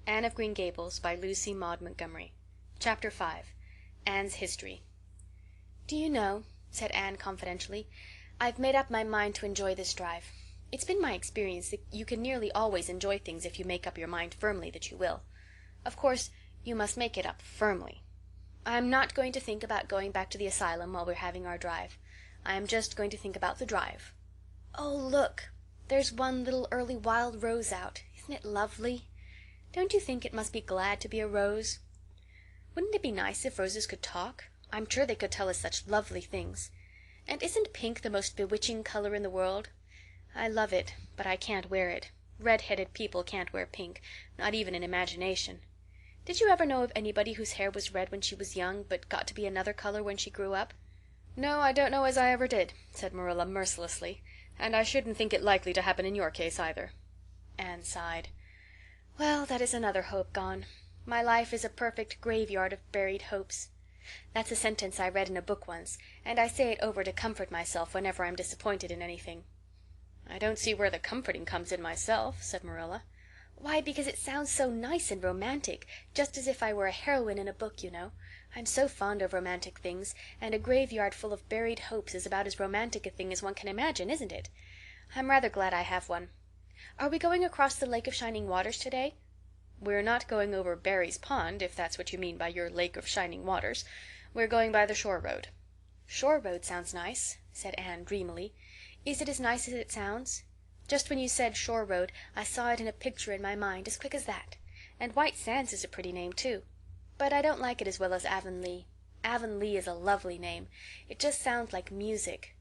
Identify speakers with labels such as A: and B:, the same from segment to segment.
A: Anne of Green Gables by Lucy Maud Montgomery. Chapter 5. Anne's History. "Do you know," said Anne confidentially, "I've made up my mind to enjoy this drive. It's been my experience that you can nearly always enjoy things if you make up your mind firmly that you will. Of course, you must make it up firmly. I'm not going to think about going back to the asylum while we're having our drive. I am just going to think about the drive. Oh, look! There's one little early wild rose out. Isn't it lovely? Don't you think it must be glad to be a rose? Wouldn't it be nice if roses could talk? I'm sure they could tell us such lovely things. And isn't pink the most bewitching color in the world? I love it, but I can't wear it. Red-headed people can't wear pink, not even in imagination. Did you ever know of anybody whose hair was red when she was young, but got to be another color when she grew up?" "No, I don't know as I ever did," said Marilla mercilessly. "And I shouldn't think it likely to happen in your case either." Anne sighed. "Well, that is another hope gone. My life is a perfect graveyard of buried hopes. That's a sentence I read in a book once, and I say it over to comfort myself whenever I'm disappointed in anything." "I don't see where the comforting comes in myself," said Marilla. "Why, because it sounds so nice and romantic, just as if I were a heroine in a book, you know. I'm so fond of romantic things, and a graveyard full of buried hopes is about as romantic a thing as one can imagine, isn't it? I'm rather glad I have one. Are we going across the Lake of Shining Waters today?" "We're not going over Barry's Pond, if that's what you mean by your Lake of Shining Waters. We're going by the shore road." "Shore road sounds nice," said Anne dreamily. "Is it as nice as it sounds? Just when you said shore road I saw it in a picture in my mind, as quick as that. And White Sands is a pretty name, too. But I don't like it as well as Avonlea. Avonlea is a lovely name. It just sounds like music.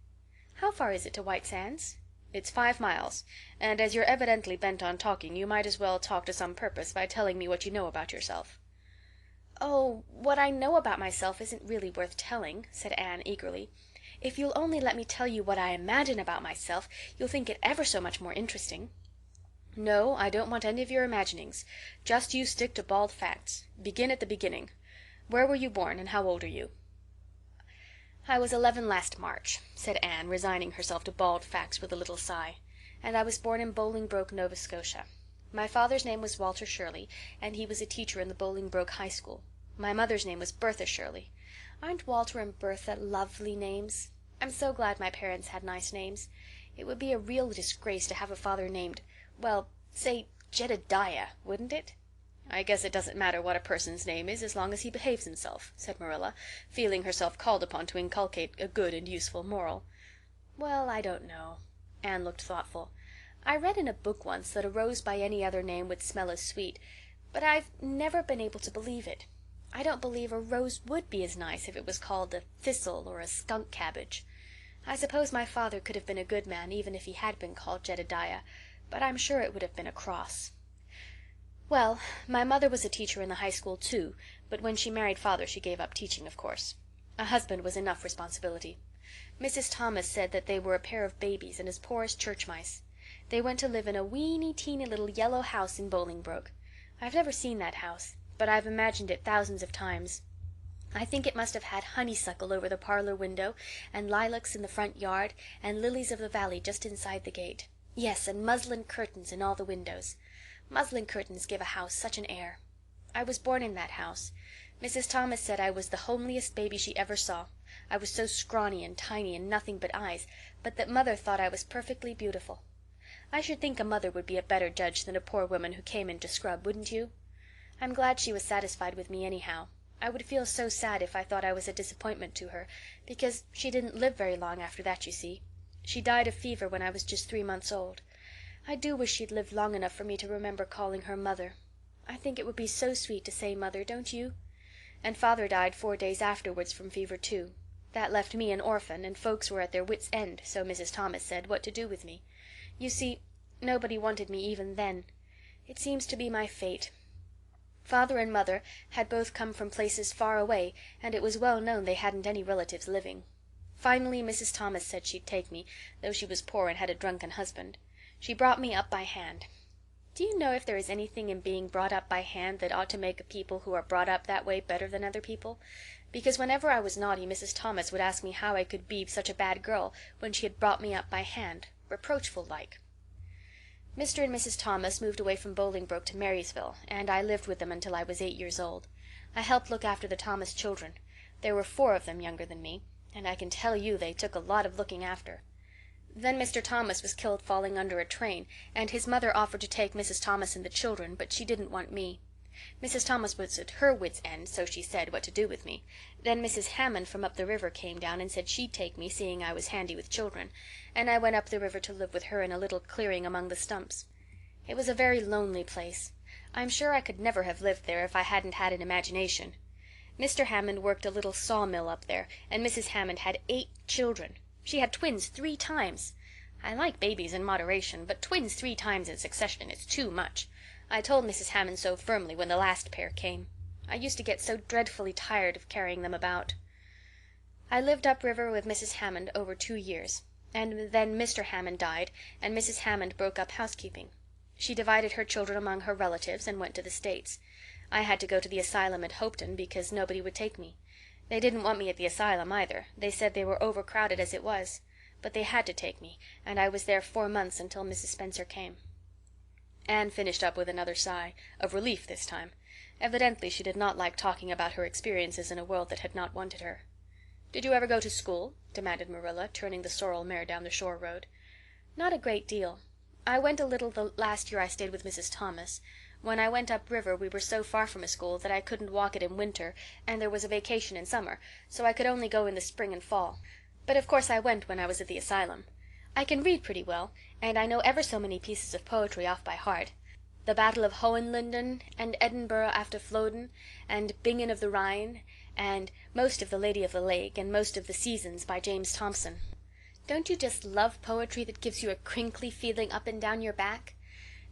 A: How far is it to White Sands?" "It's 5 miles, and as you're evidently bent on talking you might as well talk to some purpose by telling me what you know about yourself." "Oh, what I know about myself isn't really worth telling," said Anne eagerly. "If you'll only let me tell you what I imagine about myself you'll think it ever so much more interesting." "No, I don't want any of your imaginings. Just you stick to bald facts. Begin at the beginning. Where were you born and how old are you?" "I was 11 last March," said Anne, resigning herself to bald facts with a little sigh. "And I was born in Bolingbroke, Nova Scotia. My father's name was Walter Shirley, and he was a teacher in the Bolingbroke High School. My mother's name was Bertha Shirley. Aren't Walter and Bertha lovely names? I'm so glad my parents had nice names. It would be a real disgrace to have a father named, well, say Jedediah, wouldn't it?" "I guess it doesn't matter what a person's name is as long as he behaves himself," said Marilla, feeling herself called upon to inculcate a good and useful moral. "Well, I don't know." Anne looked thoughtful. "I read in a book once that a rose by any other name would smell as sweet, but I've never been able to believe it. I don't believe a rose would be as nice if it was called a thistle or a skunk cabbage. I suppose my father could have been a good man even if he had been called Jedediah, but I'm sure it would have been a cross. Well, my mother was a teacher in the high school too, but when she married father she gave up teaching, of course. A husband was enough responsibility. Mrs. Thomas said that they were a pair of babies and as poor as church mice. They went to live in a weeny teeny little yellow house in Bolingbroke. I've never seen that house, but I've imagined it thousands of times. I think it must have had honeysuckle over the parlor window, and lilacs in the front yard, and lilies of the valley just inside the gate. Yes, and muslin curtains in all the windows. Muslin curtains give a house such an air. I was born in that house. Mrs. Thomas said I was the homeliest baby she ever saw. I was so scrawny and tiny and nothing but eyes, but that mother thought I was perfectly beautiful. I should think a mother would be a better judge than a poor woman who came in to scrub, wouldn't you? I'm glad she was satisfied with me anyhow. I would feel so sad if I thought I was a disappointment to her, because she didn't live very long after that, you see. She died of fever when I was just 3 months old. I do wish she'd lived long enough for me to remember calling her mother. I think it would be so sweet to say mother, don't you? And father died 4 days afterwards from fever too. That left me an orphan, and folks were at their wits' end, so Mrs. Thomas said, what to do with me. You see, nobody wanted me even then. It seems to be my fate. Father and mother had both come from places far away, and it was well known they hadn't any relatives living. Finally Mrs. Thomas said she'd take me, though she was poor and had a drunken husband. She brought me up by hand. Do you know if there is anything in being brought up by hand that ought to make people who are brought up that way better than other people? Because whenever I was naughty Mrs. Thomas would ask me how I could be such a bad girl when she had brought me up by hand, reproachful like. Mr. and Mrs. Thomas moved away from Bolingbroke to Marysville, and I lived with them until I was 8 years old. I helped look after the Thomas children. There were 4 of them younger than me, and I can tell you they took a lot of looking after. Then Mr. Thomas was killed falling under a train, and his mother offered to take Mrs. Thomas and the children, but she didn't want me. Mrs. Thomas was at her wits' end, so she said, what to do with me. Then Mrs. Hammond from up the river came down and said she'd take me, seeing I was handy with children, and I went up the river to live with her in a little clearing among the stumps. It was a very lonely place. I'm sure I could never have lived there if I hadn't had an imagination. Mr. Hammond worked a little sawmill up there, and Mrs. Hammond had 8 children. She had twins 3 times. I like babies in moderation, but twins 3 times in succession is too much. I told Mrs. Hammond so firmly when the last pair came. I used to get so dreadfully tired of carrying them about. I lived upriver with Mrs. Hammond over 2 years, and then Mr. Hammond died, and Mrs. Hammond broke up housekeeping. She divided her children among her relatives and went to the States. I had to go to the asylum at Hopeton because nobody would take me. They didn't want me at the asylum either. They said they were overcrowded as it was. But they had to take me, and I was there 4 months until Mrs. Spencer came. Anne finished up with another sigh, of relief this time. Evidently she did not like talking about her experiences in a world that had not wanted her. "Did you ever go to school?" demanded Marilla, turning the sorrel mare down the shore road. "Not a great deal. I went a little the last year I stayed with Mrs. Thomas. When I went up river we were so far from a school that I couldn't walk it in winter, and there was a vacation in summer, so I could only go in the spring and fall. But of course I went when I was at the asylum. I can read pretty well, and I know ever so many pieces of poetry off by heart. The Battle of Hohenlinden, and Edinburgh after Flodden, and Bingen of the Rhine, and most of The Lady of the Lake, and most of The Seasons by James Thomson. Don't you just love poetry that gives you a crinkly feeling up and down your back?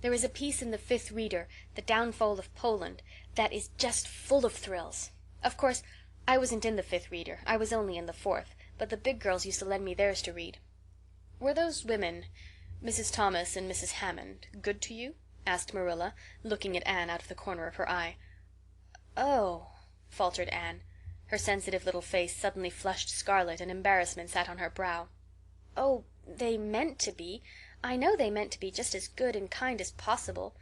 A: There is a piece in the 5th Reader, The Downfall of Poland, that is just full of thrills. Of course, I wasn't in the 5th Reader, I was only in the 4th, but the big girls used to lend me theirs to read." "Were those women, Mrs. Thomas and Mrs. Hammond, good to you?" asked Marilla, looking at Anne out of the corner of her eye. "Oh," faltered Anne. Her sensitive little face suddenly flushed scarlet and embarrassment sat on her brow. "Oh, they meant to be. I know they meant to be just as good and kind as possible.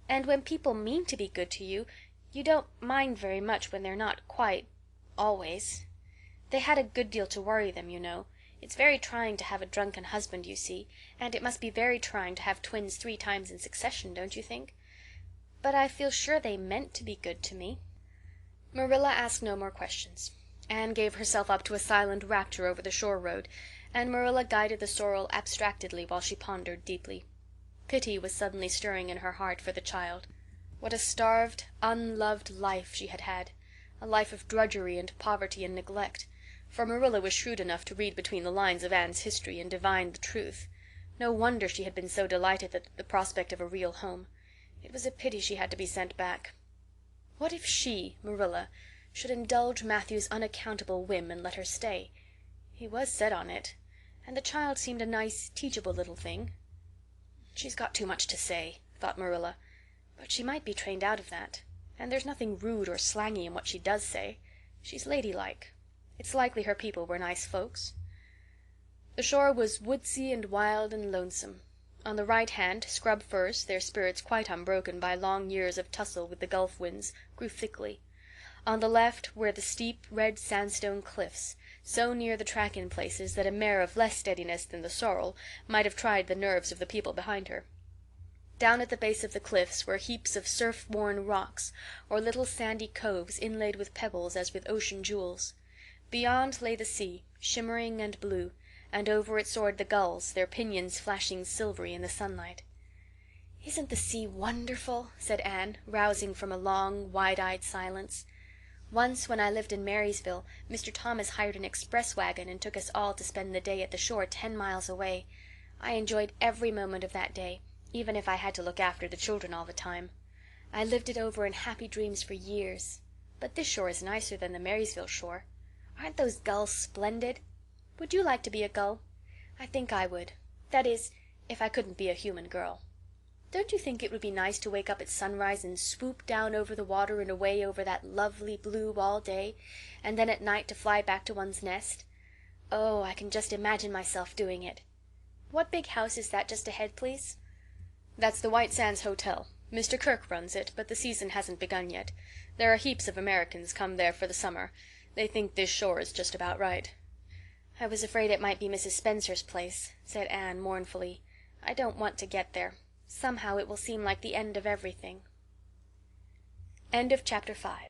A: And when people mean to be good to you, you don't mind very much when they're not quite always. They had a good deal to worry them, you know. It's very trying to have a drunken husband, you see, and it must be very trying to have twins 3 times in succession, don't you think? But I feel sure they meant to be good to me." Marilla asked no more questions. Anne gave herself up to a silent rapture over the shore road, and Marilla guided the sorrel abstractedly while she pondered deeply. Pity was suddenly stirring in her heart for the child. What a starved, unloved life she had had, a life of drudgery and poverty and neglect. For Marilla was shrewd enough to read between the lines of Anne's history and divine the truth. No wonder she had been so delighted at the prospect of a real home. It was a pity she had to be sent back. What if she, Marilla, should indulge Matthew's unaccountable whim and let her stay? He was set on it, and the child seemed a nice, teachable little thing. "She's got too much to say," thought Marilla, "but she might be trained out of that. And there's nothing rude or slangy in what she does say. She's ladylike. It's likely her people were nice folks." The shore was woodsy and wild and lonesome. On the right hand, scrub firs, their spirits quite unbroken by long years of tussle with the gulf winds, grew thickly. On the left were the steep, red sandstone cliffs, so near the track in places that a mare of less steadiness than the sorrel might have tried the nerves of the people behind her. Down at the base of the cliffs were heaps of surf-worn rocks, or little sandy coves inlaid with pebbles as with ocean jewels. Beyond lay the sea, shimmering and blue, and over it soared the gulls, their pinions flashing silvery in the sunlight. "Isn't the sea wonderful?" said Anne, rousing from a long, wide-eyed silence. "Once, when I lived in Marysville, Mr. Thomas hired an express wagon and took us all to spend the day at the shore 10 miles away. I enjoyed every moment of that day, even if I had to look after the children all the time. I lived it over in happy dreams for years. But this shore is nicer than the Marysville shore. Aren't those gulls splendid? Would you like to be a gull? I think I would. That is, if I couldn't be a human girl. Don't you think it would be nice to wake up at sunrise and swoop down over the water and away over that lovely blue all day, and then at night to fly back to one's nest? Oh, I can just imagine myself doing it. What big house is that just ahead, please?" "That's the White Sands Hotel. Mr. Kirke runs it, but the season hasn't begun yet. There are heaps of Americans come there for the summer. They think this shore is just about right." "I was afraid it might be Mrs. Spencer's place," said Anne mournfully. "I don't want to get there. Somehow it will seem like the end of everything." Chapter 6